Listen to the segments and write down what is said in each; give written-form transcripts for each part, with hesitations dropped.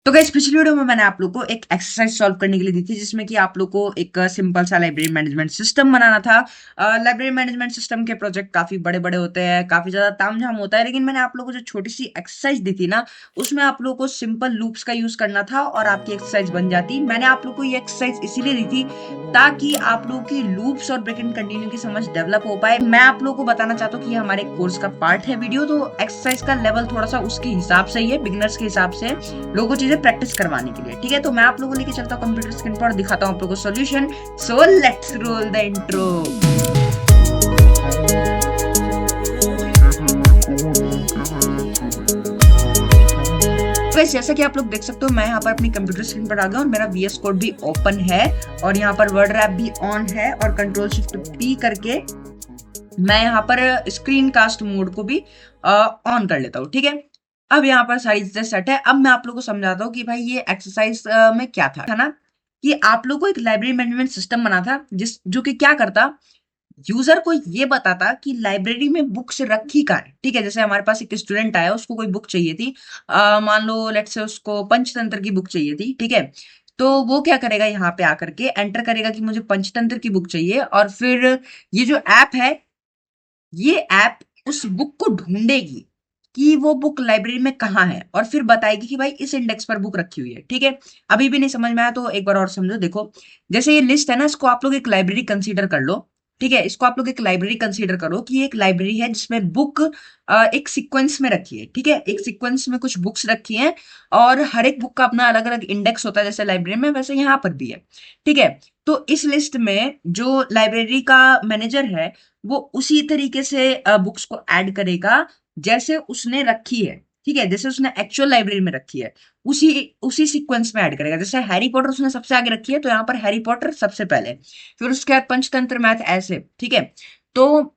तो गाइस पिछली वीडियो में मैंने आप लोग को एक एक्सरसाइज सॉल्व करने के लिए दी थी जिसमें कि आप लोग को एक सिंपल सा लाइब्रेरी मैनेजमेंट सिस्टम बनाना था। लाइब्रेरी मैनेजमेंट सिस्टम के प्रोजेक्ट काफी बड़े बड़े होते हैं, काफी ज्यादा तामझाम होता है, लेकिन मैंने आप लोगों को जो छोटी सी एक्सरसाइज दी थी ना, उसमें आप लोगों को सिंपल लूप्स का यूज करना था और आपकी एक्सरसाइज बन जाती। मैंने आप लोग को ये एक्सरसाइज इसीलिए दी थी ताकि आप लोगों की लूप्स और ब्रेक एंड कंटिन्यू की समझ डेवलप हो पाए। मैं आप लोगों को बताना चाहता हूँ कि ये हमारे कोर्स का पार्ट है वीडियो, तो एक्सरसाइज का लेवल थोड़ा सा उसके हिसाब से ही है, बिगिनर्स के हिसाब से लोगों को चीजें प्रैक्टिस करवाने के लिए। ठीक है, तो मैं आप लोगों को लेके चलता हूँ कंप्यूटर स्क्रीन पर और दिखाता हूँ आप लोगों को solution. So let's roll the intro. जैसा कि आप लोग देख सकते हो, मैं यहाँ पर अपनी कंप्यूटर स्क्रीन पर आ गया और मेरा VS कोड भी ओपन है और यहाँ पर वर्ड रैप भी ऑन है और कंट्रोल शिफ्ट P करके मैं यहाँ पर स्क्रीन कास्ट मोड को भी ऑन कर लेता हूँ। ठीक है, अब यहाँ पर सारी चीजें सेट है। अब मैं आप लोगों को समझाता हूँ कि भाई ये एक्सरसाइज में क्या था ना, कि आप लोगों को एक लाइब्रेरी मैनेजमेंट सिस्टम बना था जो कि क्या करता, यूजर को ये बताता कि लाइब्रेरी में बुक्स रखी कहाँ है। ठीक है, जैसे हमारे पास एक स्टूडेंट आया, उसको कोई बुक चाहिए थी, मान लो लेट्स से उसको पंचतंत्र की बुक चाहिए थी। ठीक है, तो वो क्या करेगा, यहाँ पे आकर के एंटर करेगा कि मुझे पंचतंत्र की बुक चाहिए और फिर ये जो ऐप है, ये ऐप उस बुक को ढूंढेगी कि वो बुक लाइब्रेरी में कहाँ है और फिर बताएगी कि भाई इस इंडेक्स पर बुक रखी हुई है। ठीक है, अभी भी नहीं समझ में आया तो एक बार और समझो। देखो, जैसे ये लिस्ट है ना, इसको आप लोग एक लाइब्रेरी कंसीडर कर लो। ठीक है, इसको आप लोग एक लाइब्रेरी कंसीडर करो कि ये एक लाइब्रेरी है जिसमें बुक एक सीक्वेंस में रखी है। ठीक है, एक सीक्वेंस में कुछ बुक्स रखी हैं और हर एक बुक का अपना अलग अलग इंडेक्स होता है, जैसे लाइब्रेरी में वैसे यहाँ पर भी है। ठीक है, तो इस लिस्ट में जो लाइब्रेरी का मैनेजर है वो उसी तरीके से बुक्स को ऐड करेगा जैसे उसने रखी है। ठीक है, जैसे उसने एक्चुअल लाइब्रेरी में रखी है उसी उसी सीक्वेंस में ऐड करेगा। जैसे हैरी पॉटर उसने सबसे आगे रखी है तो यहाँ पर हैरी पॉटर सबसे पहले, फिर उसके बाद पंचतंत्र मैथ, ऐसे। ठीक है, तो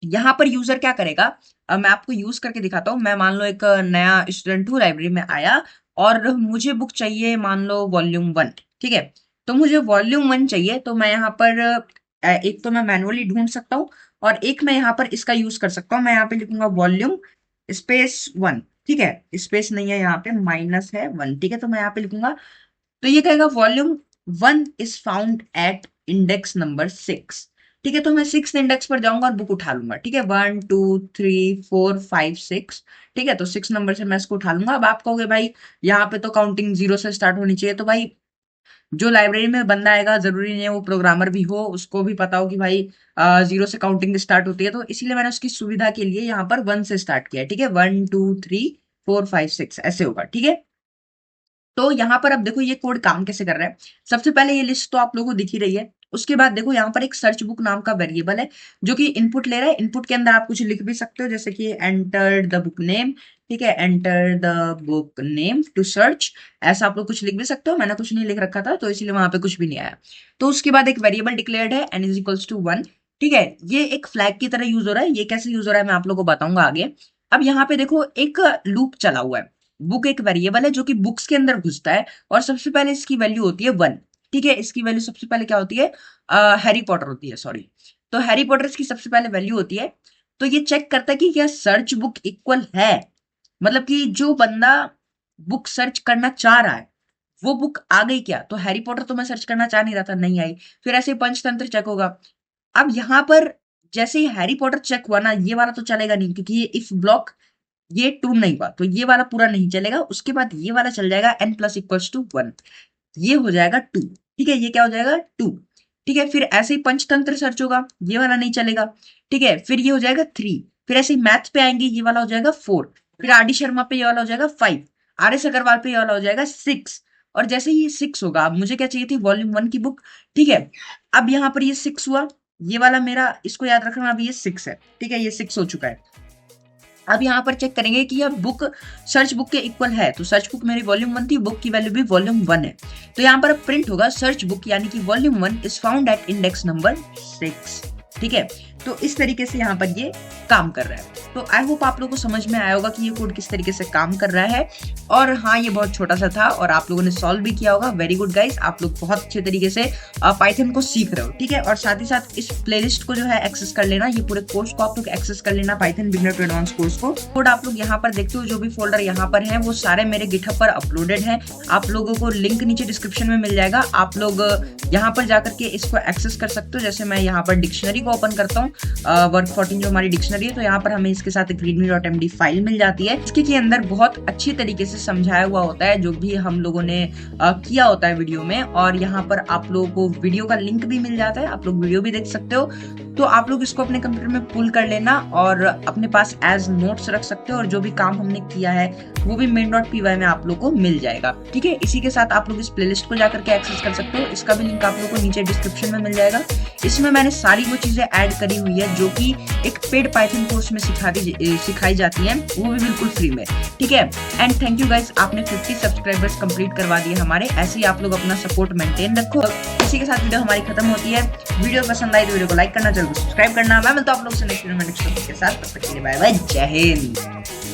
यहाँ पर यूजर क्या करेगा, मैं आपको यूज करके दिखाता हूँ। मैं मान लो एक नया स्टूडेंट हूँ, लाइब्रेरी में आया और मुझे बुक चाहिए मान लो वॉल्यूम 1। ठीक है, तो मुझे वॉल्यूम 1 चाहिए, तो मैं यहाँ पर एक तो मैं मैनुअली ढूंढ सकता हूँ और एक मैं यहाँ पर इसका यूज कर सकता हूँ। मैं यहाँ पे लिखूंगा वॉल्यूम स्पेस 1। ठीक है, स्पेस नहीं है यहाँ पे, -1। ठीक है, तो मैं यहाँ पे लिखूंगा, तो ये कहेगा volume 1 is found at index number 6। ठीक है, तो मैं 6 इंडेक्स पर जाऊंगा और बुक उठा लूंगा। ठीक है, 1 2 3 4 5 6। ठीक है, तो 6 नंबर से मैं इसको उठा लूंगा। अब आप कहोगे भाई यहाँ पे तो काउंटिंग 0 से स्टार्ट होनी चाहिए, तो भाई जो लाइब्रेरी में बंदा आएगा जरूरी नहीं है वो प्रोग्रामर भी हो, उसको भी पता हो कि भाई 0 से काउंटिंग स्टार्ट होती है, तो इसीलिए मैंने उसकी सुविधा के लिए यहाँ पर 1 से स्टार्ट किया है। ठीक है, 1 2 3 4 5 6 ऐसे होगा। ठीक है, तो यहाँ पर अब देखो ये कोड काम कैसे कर रहा है। सबसे पहले ये लिस्ट तो आप लोगों को दिख ही रही है। उसके बाद देखो यहाँ पर एक सर्च बुक नाम का वेरिएबल है जो कि इनपुट ले रहा है। इनपुट के अंदर आप कुछ लिख भी सकते हो, जैसे कि एंटर द बुक नेम। ठीक है, enter the book name to search, ऐसा आप लोग कुछ लिख भी सकते हो। मैंने कुछ नहीं लिख रखा था तो इसलिए वहां पे कुछ भी नहीं आया। तो उसके बाद एक वेरिएबल डिक्लेयर्ड है n=1। ठीक है, ये एक फ्लैग की तरह यूज हो रहा है। ये कैसे यूज हो रहा है मैं आप लोग को बताऊंगा आगे। अब यहाँ पे देखो एक लूप चला हुआ है। बुक एक वेरिएबल है जो कि बुक्स के अंदर घुसता है और सबसे पहले इसकी वैल्यू होती है 1। ठीक है, इसकी वैल्यू सबसे पहले क्या होती है, हैरी पॉटर होती है, सॉरी। तो हैरी पॉटर इसकी सबसे पहले वैल्यू होती है। तो ये चेक करता है कि क्या सर्च बुक इक्वल है, मतलब कि जो बंदा बुक सर्च करना चाह रहा है वो बुक आ गई क्या। तो हैरी पॉटर तो मैं सर्च करना चाह नहीं रहा था, नहीं आई। फिर ऐसे ही पंचतंत्र चेक होगा। अब यहाँ पर जैसे ही हैरी पॉटर चेक हुआ ना, ये वाला तो चलेगा नहीं क्योंकि ये इफ ब्लॉक ये ट्रू नहीं हुआ, तो ये वाला पूरा नहीं चलेगा। उसके बाद ये वाला चल जाएगा n+=1, ये हो जाएगा 2। ठीक है, ये क्या हो जाएगा 2। ठीक है, फिर ऐसे ही पंचतंत्र सर्च होगा, ये वाला नहीं चलेगा। ठीक है, फिर ये हो जाएगा 3। फिर ऐसे ही मैथ पे आएंगे, ये वाला हो जाएगा 4। फिर आर डी शर्मा पे ये वाला हो जाएगा 5। आर एस अग्रवाल पे ये वाला हो जाएगा 6। और जैसे ही ये 6 होगा, अब मुझे क्या चाहिए थी, वॉल्यूम 1 की बुक। ठीक है, अब यहाँ पर ये 6 हुआ, ये वाला मेरा, इसको याद रखना, अभी ये 6 है। ठीक है, ये 6 हो चुका है। अब यहाँ पर चेक करेंगे कि यह बुक सर्च बुक के इक्वल है, तो सर्च बुक मेरी वॉल्यूम 1 थी, बुक की वैल्यू भी वॉल्यूम 1 है। तो यहाँ पर प्रिंट होगा सर्च बुक यानी कि volume 1 is found at index number 6। ठीक है, तो इस तरीके से यहाँ पर ये काम कर रहा है। तो आई होप आप लोगों को समझ में आया होगा कि ये कोड किस तरीके से काम कर रहा है। और हाँ, ये बहुत छोटा सा था और आप लोगों ने सॉल्व भी किया होगा। वेरी गुड गाइस, आप लोग बहुत अच्छे तरीके से पाइथन को सीख रहे हो, ठीक है। और साथ ही साथ इस प्लेलिस्ट को जो है एक्सेस कर लेना, ये पूरे कोर्स को आप लोग एक्सेस कर लेना, Python beginner to advance course को। कोड आप लोग यहाँ पर देखते हो, जो भी फोल्डर यहाँ पर है वो सारे मेरे गिटहब पर अपलोडेड है। आप लोगों को लिंक नीचे डिस्क्रिप्शन में मिल जाएगा, आप लोग यहाँ पर जाकर के इसको एक्सेस कर सकते हो। जैसे मैं यहाँ पर डिक्शनरी को ओपन करता हूँ, वर्क 14 जो हमारी डिक्शनरी है, तो यहाँ पर हमें इसके साथ readme.md फाइल मिल जाती है। इसके अंदर बहुत अच्छी तरीके से समझाया हुआ होता है जो भी हम लोगों ने किया होता है वीडियो में। और यहाँ पर आप लोगों को वीडियो का लिंक भी मिल जाता है, आप लोग वीडियो भी देख सकते हो। तो आप लोग इसको अपने कंप्यूटर में पुल कर लेना और अपने पास एज नोट्स रख सकते हो, और जो भी काम हमने किया है वो भी main.py में आप लोग को मिल जाएगा, ठीक है। इसी के साथ आप लोग इस प्लेलिस्ट को जाकर के एक्सेस कर सकते हो, इसका भी लिंक आप लोग को नीचे डिस्क्रिप्शन में मिल जाएगा। इसमें मैंने सारी वो चीजें ऐड करी हुई है जो कि एक पेड पाइथन कोर्स में सिखाई जाती है, वो भी बिल्कुल फ्री में, ठीक है। एंड थैंक यू गाइस, आपने 50 सब्सक्राइबर्स कंप्लीट करवा दिए हमारे। ऐसे ही आप लोग अपना सपोर्ट मेंटेन रखो। इसी के साथ वीडियो हमारी खत्म होती है। वीडियो पसंद आई तो वीडियो को लाइक करना, चैनल को सब्सक्राइब करना। मैं मिलता हूं आप लोगों से नेक्स्ट वीडियो में नेक्स्ट टॉपिक के साथ। तब तक के लिए बाय बाय, जय हिंद।